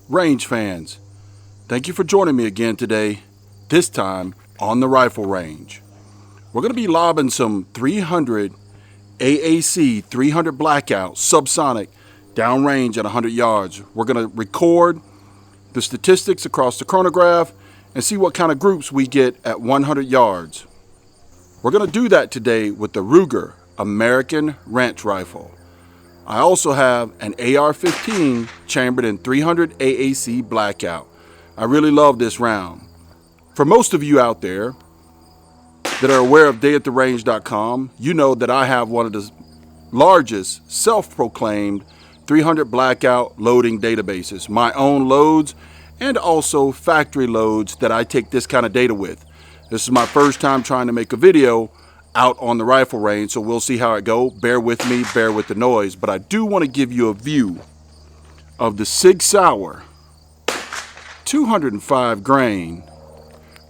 range fans, thank you for joining me again today, this time on the rifle range. We're going to be lobbing some 300 AAC 300 Blackout Subsonic downrange at 100 yards. We're going to record the statistics across the chronograph and see what kind of groups we get at 100 yards. We're going to do that today with the Ruger American Ranch Rifle. I also have an AR-15 chambered in 300 AAC Blackout. I really love this round. For most of you out there that are aware of dayattherange.com, you know that I have one of the largest self-proclaimed 300 Blackout loading databases, my own loads and also factory loads that I take this kind of data with. This is my first time trying to make a video out on the rifle range, so we'll see how it goes. Bear with me, bear with the noise, but I do want to give you a view of the Sig Sauer 205 grain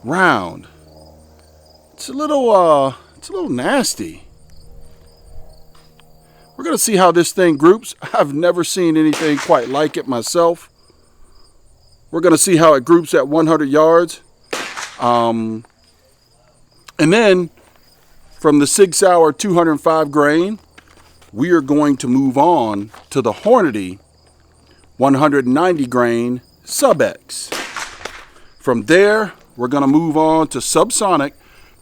round. It's a little nasty. We're going to see how this thing groups. I've never seen anything quite like it myself. We're going to see how it groups at 100 yards. And then from the Sig Sauer 205 grain, we are going to move on to the Hornady 190 grain Sub X. From there, we're going to move on to Subsonic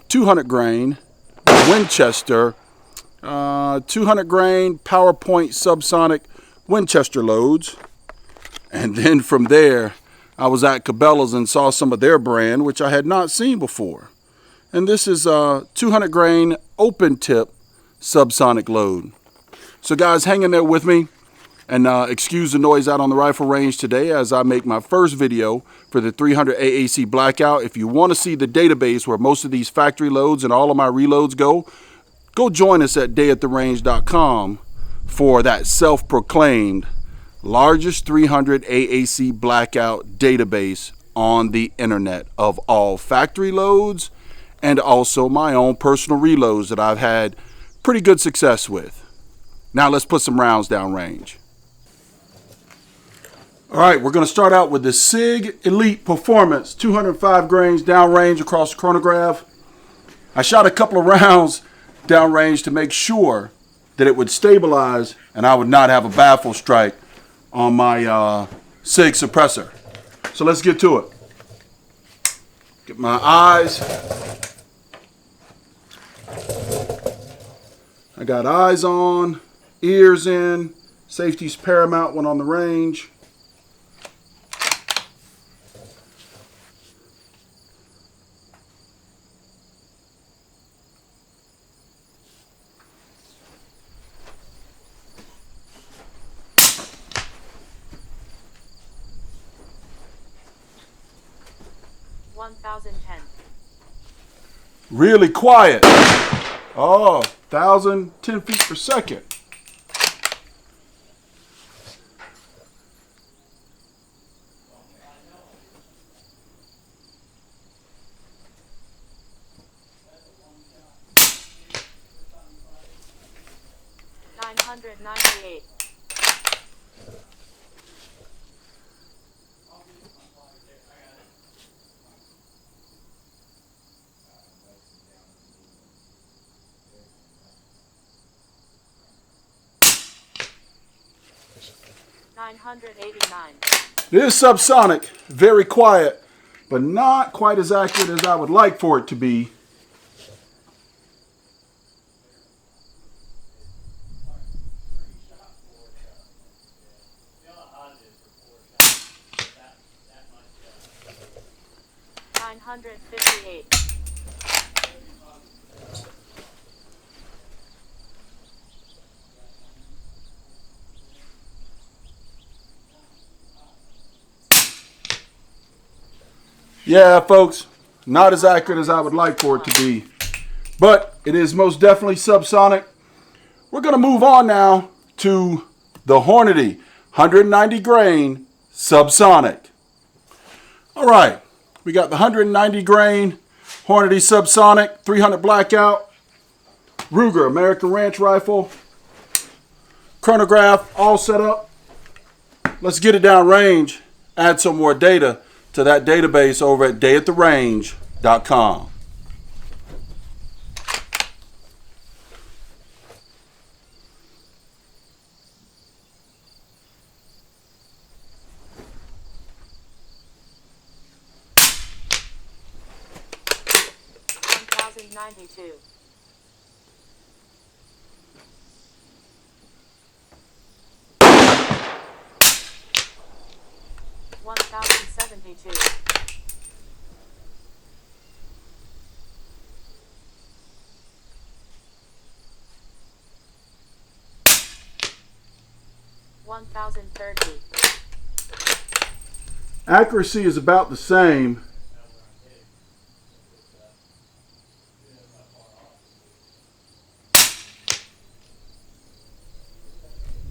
200 grain Winchester 200 grain PowerPoint Subsonic Winchester loads. And then from there, I was at Cabela's and saw some of their brand, which I had not seen before. And this is a 200 grain open tip subsonic load. So guys, hang in there with me and excuse the noise out on the rifle range today as I make my first video for the 300 AAC Blackout. If you want to see the database where most of these factory loads and all of my reloads go join us at dayattherange.com for that self-proclaimed largest 300 AAC Blackout database on the internet of all factory loads and also my own personal reloads that I've had pretty good success with. Now let's put some rounds down range. All right, we're going to start out with the SIG Elite Performance 205 grains downrange across the chronograph. I shot a couple of rounds downrange to make sure that it would stabilize and I would not have a baffle strike on my SIG suppressor. So let's get to it. Get my eyes. I got eyes on, ears in, safety's paramount when on the range. Really quiet. Oh, 1,010 feet per second. $998. $989. It is subsonic, very quiet, but not quite as accurate as I would like for it to be. $958. Yeah, folks, not as accurate as I would like for it to be, but it is most definitely subsonic. We're going to move on now to the Hornady 190 grain subsonic. All right, we got the 190 grain Hornady subsonic 300 Blackout Ruger American Ranch Rifle, chronograph all set up. Let's get it down range add some more data to that database over at dayattherange.com. $1,092. $1,072. $1,030. Accuracy is about the same.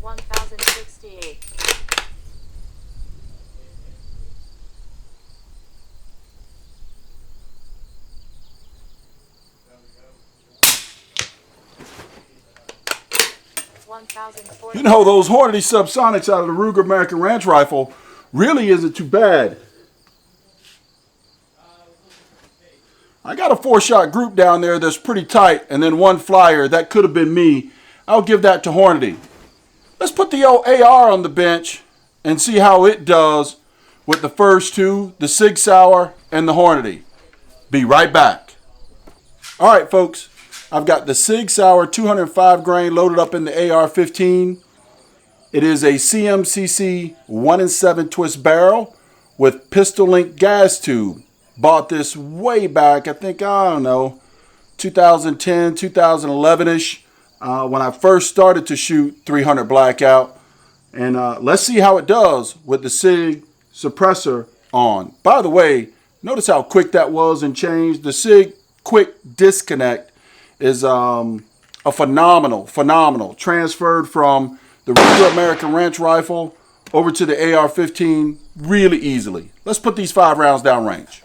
$1,068. You know, those Hornady Subsonics out of the Ruger American Ranch Rifle really isn't too bad. I got a 4-shot group down there that's pretty tight, and then one flyer. That could have been me. I'll give that to Hornady. Let's put the old AR on the bench and see how it does with the first two, the Sig Sauer and the Hornady. Be right back. All right, folks. I've got the Sig Sauer 205 grain loaded up in the AR-15. It is a CMCC 1-in-7 twist barrel with pistol link gas tube. Bought this way back, I think, I don't know, 2010, 2011-ish, when I first started to shoot 300 Blackout. And let's see how it does with the Sig suppressor on. By the way, notice how quick that was and changed. The Sig quick disconnect is a phenomenal. Transferred from the Ruger American Ranch Rifle over to the AR-15 really easily. Let's put these 5 rounds down range.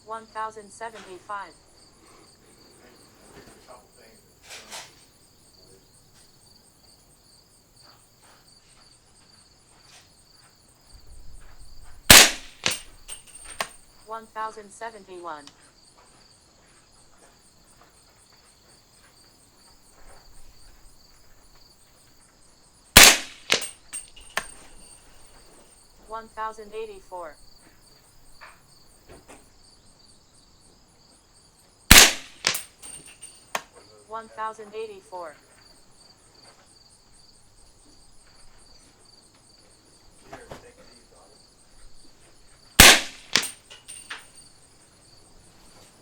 $1,075. $1,071. $1,084. $1,084.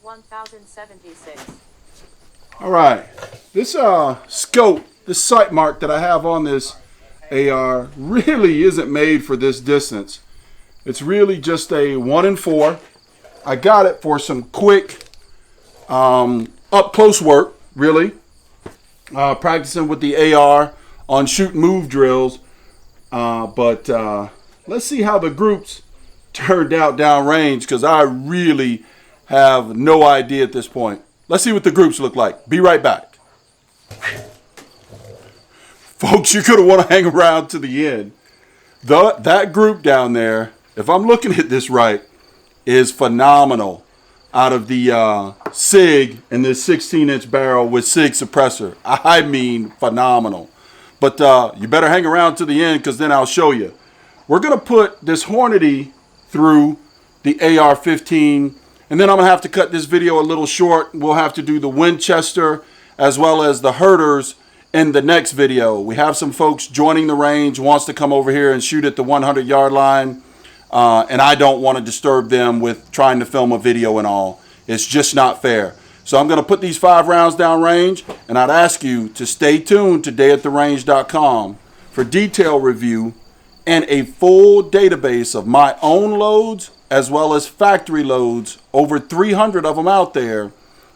$1,076. All right, this scope, this sight mark that I have on this AR really isn't made for this distance. It's really just a 1-in-4. I got it for some quick up close work, really. Practicing with the AR on shoot move drills. But let's see how the groups turned out downrange, because I really have no idea at this point. Let's see what the groups look like. Be right back. Folks, you're going to want to hang around to the end. That group down there, if I'm looking at this right, is phenomenal. Out of the Sig and this 16-inch barrel with Sig suppressor. I mean, phenomenal. But you better hang around to the end, because then I'll show you. We're going to put this Hornady through the AR-15, and then I'm going to have to cut this video a little short. We'll have to do the Winchester as well as the Herders in the next video. We have some folks joining the range, wants to come over here and shoot at the 100-yard line. And I don't want to disturb them with trying to film a video and all. It's just not fair. So I'm going to put these 5 rounds down range, and I'd ask you to stay tuned to dayattherange.com for detailed review and a full database of my own loads as well as factory loads, over 300 of them out there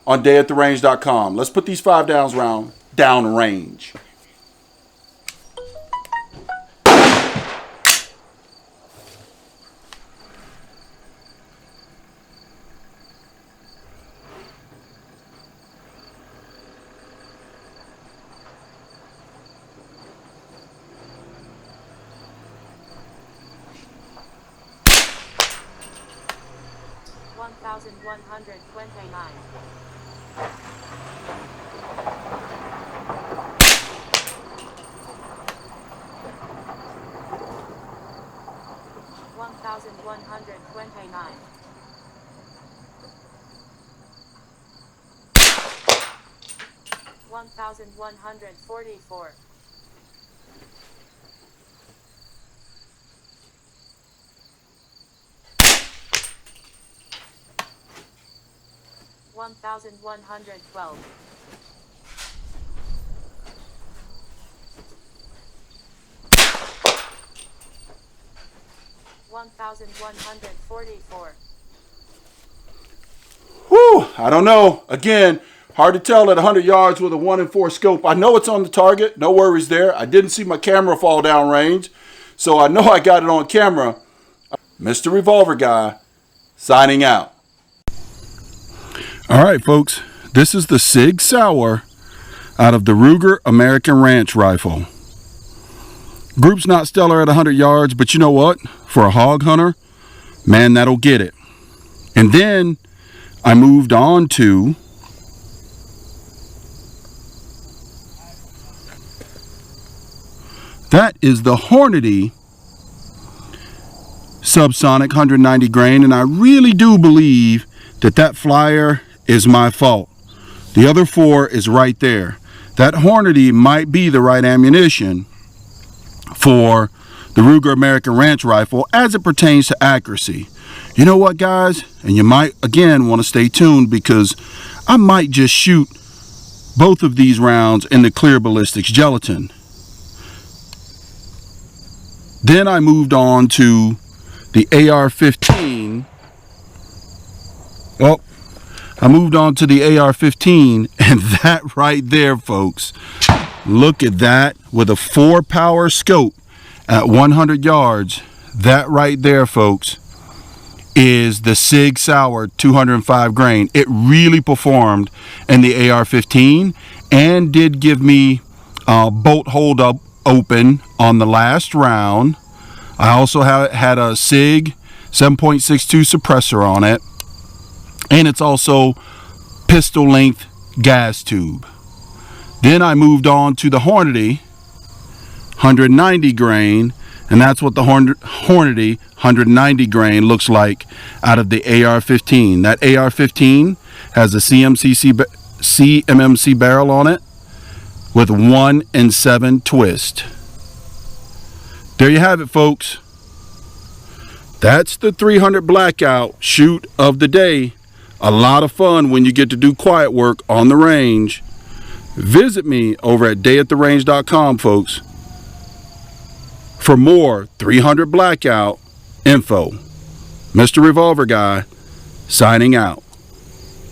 on dayattherange.com. Let's put these 5 rounds down range. 1129. 1129. 1144. 1112. 1144. Whew, I don't know. Again, hard to tell at 100 yards with a 1 and 4 scope. I know it's on the target. No worries there. I didn't see my camera fall down range, so I know I got it on camera. Mr. Revolver Guy, signing out. All right, folks. This is the Sig Sauer out of the Ruger American Ranch rifle. Group's not stellar at 100 yards, but you know what? For a hog hunter, man, that'll get it. And then I moved on to that is the Hornady Subsonic 190 grain, and I really do believe that that flyer is my fault. The other 4 is right there. That Hornady might be the right ammunition for the Ruger American Ranch rifle as it pertains to accuracy. You know what, guys? And you might, again, want to stay tuned because I might just shoot both of these rounds in the clear ballistics gelatin. Then I moved on to the AR-15. Well, I moved on to the AR-15, and that right there, folks, look at that with a 4-power scope at 100 yards. That right there, folks, is the Sig Sauer 205 grain. It really performed in the AR-15 and did give me bolt hold up open on the last round. I also had a Sig 7.62 suppressor on it, and it's also pistol length gas tube. Then I moved on to the Hornady 190 grain, and that's what the Hornady 190 grain looks like out of the AR-15. That AR-15 has a CMMC barrel on it with 1 and 7 twist. There you have it, folks. That's the 300 Blackout shoot of the day. A lot of fun when you get to do quiet work on the range. Visit me over at dayattherange.com, folks, for more 300 Blackout info. Mr. Revolver Guy, signing out.